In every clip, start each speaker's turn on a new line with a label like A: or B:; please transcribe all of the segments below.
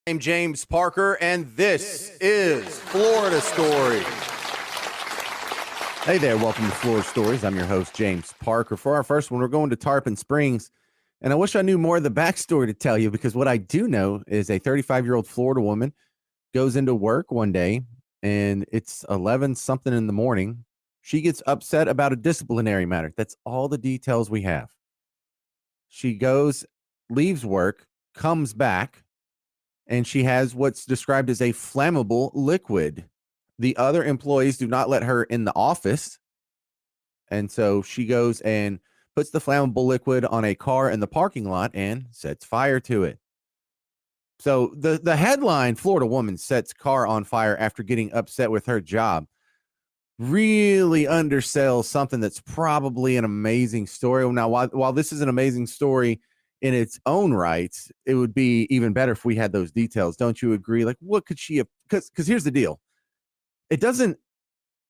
A: I'm James Parker, and this is Florida Stories. Hey there, welcome to Florida Stories. I'm your host, James Parker. For our first one, we're going to Tarpon Springs, and I wish I knew more of the backstory to tell you, because what I do know is a 35-year-old Florida woman goes into work one day, and it's 11 something in the morning. She gets upset about a disciplinary matter. That's all the details we have. She goes, leaves work, comes back, and she has what's described as a flammable liquid. The other employees do not let her in the office. And so she goes and puts the flammable liquid on a car in the parking lot and sets fire to it. So the headline, Florida woman sets car on fire after getting upset with her job, really undersells something that's probably an amazing story. Now, while this is an amazing story in its own right, it would be even better if we had those details. Don't you agree? Like, what could she have? Because here's the deal. It doesn't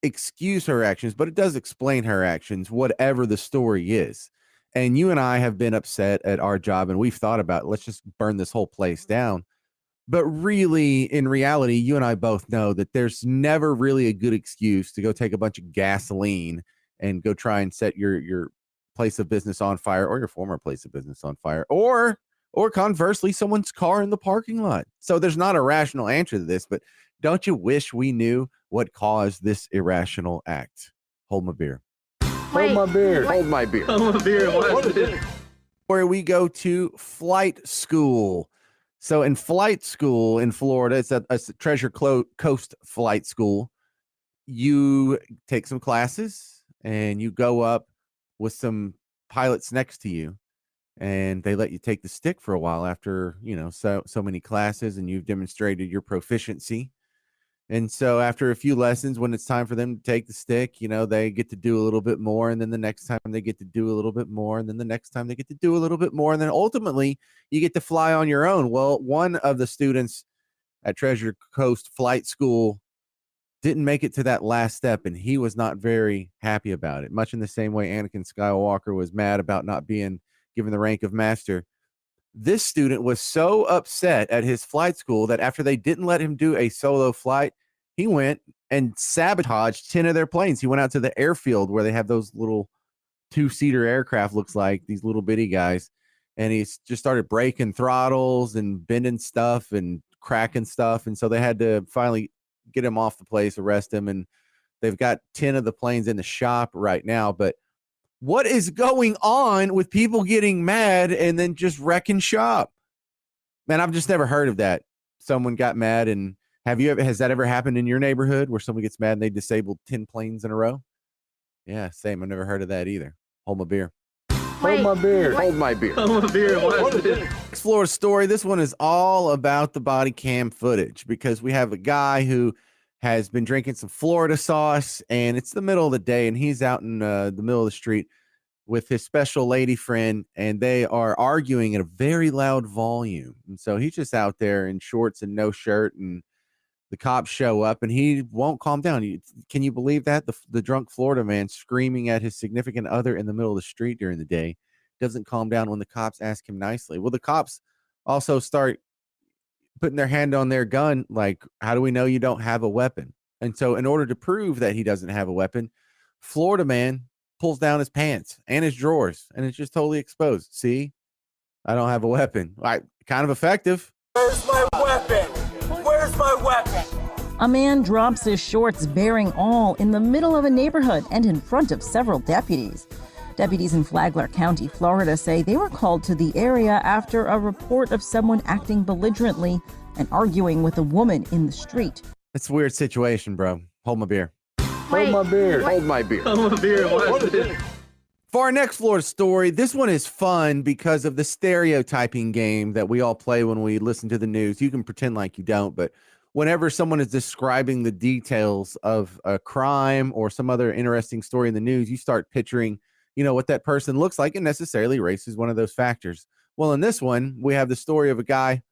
A: excuse her actions, but it does explain her actions, whatever the story is. And you and I have been upset at our job, and we've thought about, let's just burn this whole place down. But really, in reality, you and I both know that there's never really a good excuse to go take a bunch of gasoline and go try and set your place of business on fire, or your former place of business on fire, or conversely, someone's car in the parking lot. So there's not a rational answer to this, but don't you wish we knew what caused this irrational act? Hold my beer.
B: Hold my beer.
C: Hold my beer.
B: Hold my beer. What is it?
A: Where we go to flight school. So in flight school in Florida, it's a Treasure Coast flight school. You take some classes and you go up with some pilots next to you, and they let you take the stick for a while after, so many classes, and you've demonstrated your proficiency. And so after a few lessons, when it's time for them to take the stick, they get to do a little bit more. And then the next time they get to do a little bit more. And then the next time they get to do a little bit more. And then ultimately you get to fly on your own. Well, one of the students at Treasure Coast Flight School didn't make it to that last step, and he was not very happy about it. Much in the same way Anakin Skywalker was mad about not being given the rank of master. This student was so upset at his flight school that after they didn't let him do a solo flight, he went and sabotaged 10 of their planes. He went out to the airfield where they have those little 2-seater aircraft, looks like, these little bitty guys. And he just started breaking throttles and bending stuff and cracking stuff. And so they had to finally get him off the place, arrest him. And they've got 10 of the planes in the shop right now. But what is going on with people getting mad and then just wrecking shop? Man, I've just never heard of that. Someone got mad, and has that ever happened in your neighborhood where someone gets mad and they disabled 10 planes in a row? Yeah, same. I've never heard of that either. Hold my beer.
B: Hold my beer.
C: Hold my beer.
B: Hold my beer. What is it?
A: Next Florida story. This one is all about the body cam footage, because we have a guy who has been drinking some Florida sauce, and it's the middle of the day, and he's out in the middle of the street with his special lady friend, and they are arguing at a very loud volume. And so he's just out there in shorts and no shirt, and the cops show up, and he won't calm down. Can you believe that? The drunk Florida man screaming at his significant other in the middle of the street during the day doesn't calm down when the cops ask him nicely. Well, the cops also start putting their hand on their gun, like, how do we know you don't have a weapon? And so in order to prove that he doesn't have a weapon, Florida man pulls down his pants and his drawers, and it's just totally exposed. See, I don't have a weapon. Kind of effective.
D: Where's my weapon? Where's my weapon?
E: A man drops his shorts bearing all in the middle of a neighborhood and in front of several deputies. Deputies in Flagler County, Florida say they were called to the area after a report of someone acting belligerently and arguing with a woman in the street.
A: It's a weird situation, bro. Hold my beer.
B: Hold my beer.
C: Hold my beer.
B: Hold my beer. What is it?
A: For our next Florida story, this one is fun because of the stereotyping game that we all play when we listen to the news. You can pretend like you don't, but whenever someone is describing the details of a crime or some other interesting story in the news, you start picturing, what that person looks like, and necessarily race is one of those factors. Well, in this one, we have the story of a guy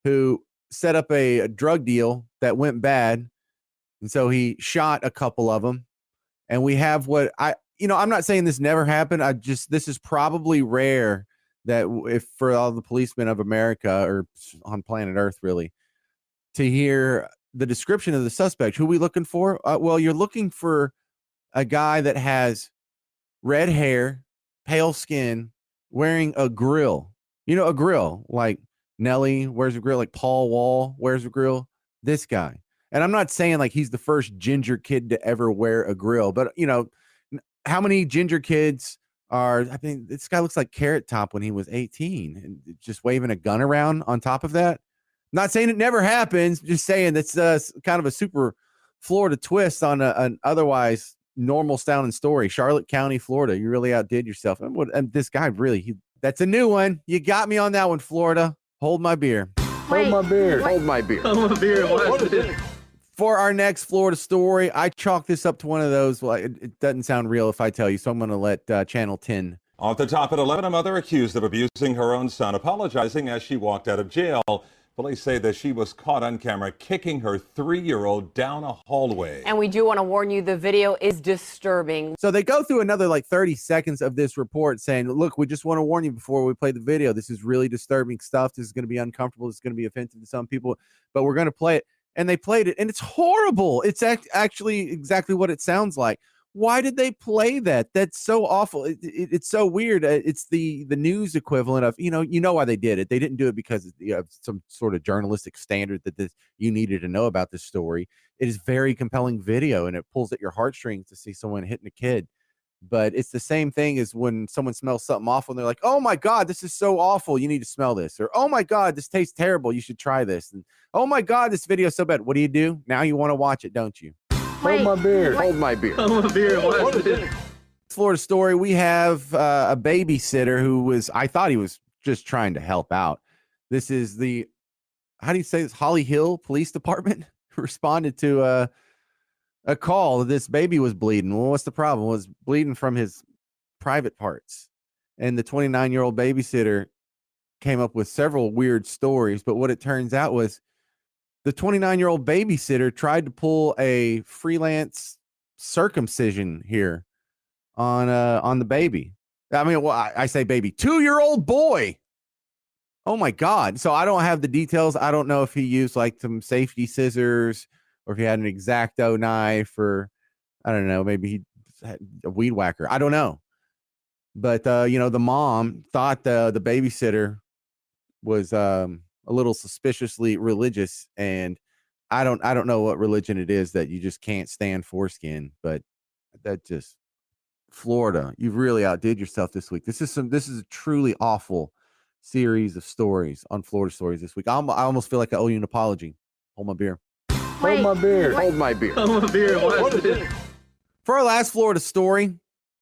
A: who set up a drug deal that went bad, and so he shot a couple of them. And we have I'm not saying this never happened. This is probably rare that if for all the policemen of America or on planet Earth, really, to hear the description of the suspect. Who are we looking for? Well, you're looking for a guy that has red hair, pale skin, wearing a grill. You know, a grill like Nelly wears a grill, like Paul Wall wears a grill. This guy. And I'm not saying like he's the first ginger kid to ever wear a grill, but you know, how many ginger kids are, I mean, this guy looks like Carrot Top when he was 18 and just waving a gun around on top of that. Not saying it never happens, just saying that's kind of a super Florida twist on an otherwise normal sounding story. Charlotte County, Florida. You really outdid yourself. And this guy really, that's a new one. You got me on that one, Florida. Hold my beer.
B: Hold my beer.
C: Hold my beer.
B: Hold my beer. What is this?
A: For our next Florida story, I chalk this up to one of those. Well, it doesn't sound real if I tell you, so I'm going to let Channel 10.
F: Off the top at 11, a mother accused of abusing her own son, apologizing as she walked out of jail. Police say that she was caught on camera kicking her 3-year-old down a hallway.
G: And we do want to warn you, the video is disturbing.
A: So they go through another like 30 seconds of this report saying, look, we just want to warn you before we play the video. This is really disturbing stuff. This is going to be uncomfortable. This is going to be offensive to some people, but we're going to play it. And they played it, and it's horrible. It's actually exactly what it sounds like. Why did they play that? That's so awful. It's so weird. It's the news equivalent of, you know why they did it. They didn't do it because of some sort of journalistic standard that you needed to know about this story. It is very compelling video, and it pulls at your heartstrings to see someone hitting a kid. But it's the same thing as when someone smells something awful and they're like, oh my God, this is so awful. You need to smell this. Or, oh my God, this tastes terrible. You should try this. And, oh my God, this video is so bad. What do? Now you want to watch it, don't you?
B: Hold my beer.
C: Hold my beer.
B: Hold my beer. What is this?
A: Florida story. We have a babysitter who I thought he was just trying to help out. This is how do you say this? Holly Hill Police Department responded to a call that this baby was bleeding. Well, what's the problem? Was bleeding from his private parts. And the 29-year-old babysitter came up with several weird stories, but what it turns out was the 29-year-old babysitter tried to pull a freelance circumcision here on the baby. I mean, well, I say baby, 2-year-old boy. Oh my God. So I don't have the details. I don't know if he used like some safety scissors or if he had an X-Acto knife, or I don't know, maybe he had a weed whacker. I don't know. But, the mom thought the babysitter was a little suspiciously religious. And I don't know what religion it is that you just can't stand foreskin. But that just, Florida, you've really outdid yourself this week. This is a truly awful series of stories on Florida stories this week. I almost feel like I owe you an apology. Hold my beer.
B: Hold my beer.
C: Hold my beer.
B: Hold my beer. What is this?
A: For our last Florida story,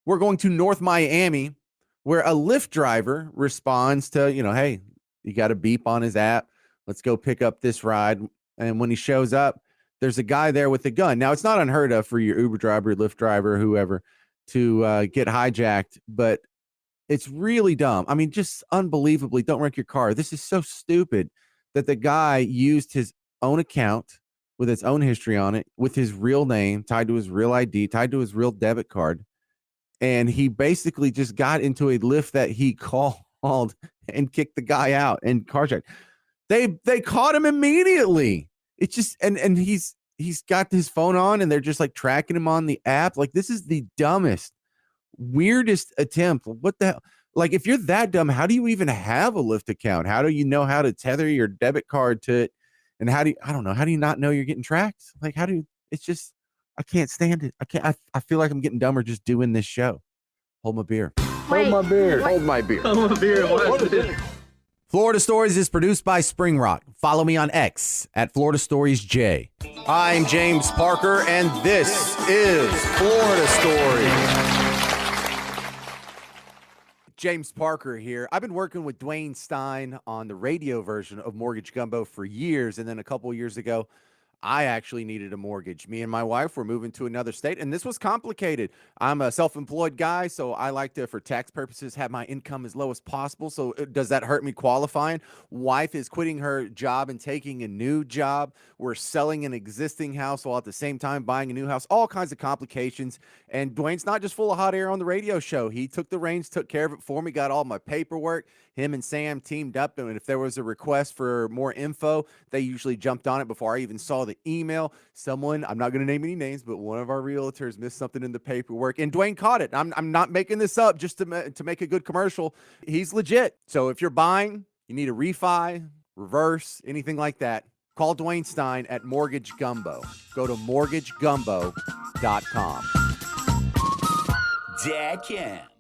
A: we're going to North Miami, where a Lyft driver responds to, hey, you got a beep on his app. Let's go pick up this ride. And when he shows up, there's a guy there with a gun. Now, it's not unheard of for your Uber driver, Lyft driver, whoever, to get hijacked, but it's really dumb. I mean, just unbelievably, don't wreck your car. This is so stupid that the guy used his own account with its own history on it, with his real name tied to his real ID, tied to his real debit card. And he basically just got into a Lyft that he called and kicked the guy out and carjacked. They caught him immediately. It's just, and he's got his phone on and they're just like tracking him on the app. Like, this is the dumbest, weirdest attempt. What the hell? Like, if you're that dumb, how do you even have a Lyft account? How do you know how to tether your debit card to it? And how do you not know you're getting tracked? Like, it's just, I can't stand it. I feel like I'm getting dumber just doing this show. Hold my beer.
B: Hold my beer.
C: Hold my beer.
B: Hold my beer. What is this?
A: Florida Stories is produced by Spring Rock. Follow me on X at Florida Stories J. I'm James Parker, and this is Florida Stories. James Parker here. I've been working with Dwayne Stein on the radio version of Mortgage Gumbo for years, and then a couple of years ago, I actually needed a mortgage. Me and my wife were moving to another state, and this was complicated. I'm a self-employed guy, so I like to, for tax purposes, have my income as low as possible. So does that hurt me qualifying? Wife is quitting her job and taking a new job. We're selling an existing house while at the same time buying a new house. All kinds of complications. And Dwayne's not just full of hot air on the radio show. He took the reins, took care of it for me, got all my paperwork. him and Sam teamed up, and if there was a request for more info, they usually jumped on it before I even saw the email. Someone, I'm not going to name any names, but one of our realtors missed something in the paperwork, and Dwayne caught it. I'm not making this up just to make a good commercial. He's legit. So if you're buying, you need a refi, reverse, anything like that, call Dwayne Stein at Mortgage Gumbo. Go to mortgagegumbo.com.
D: Dad can.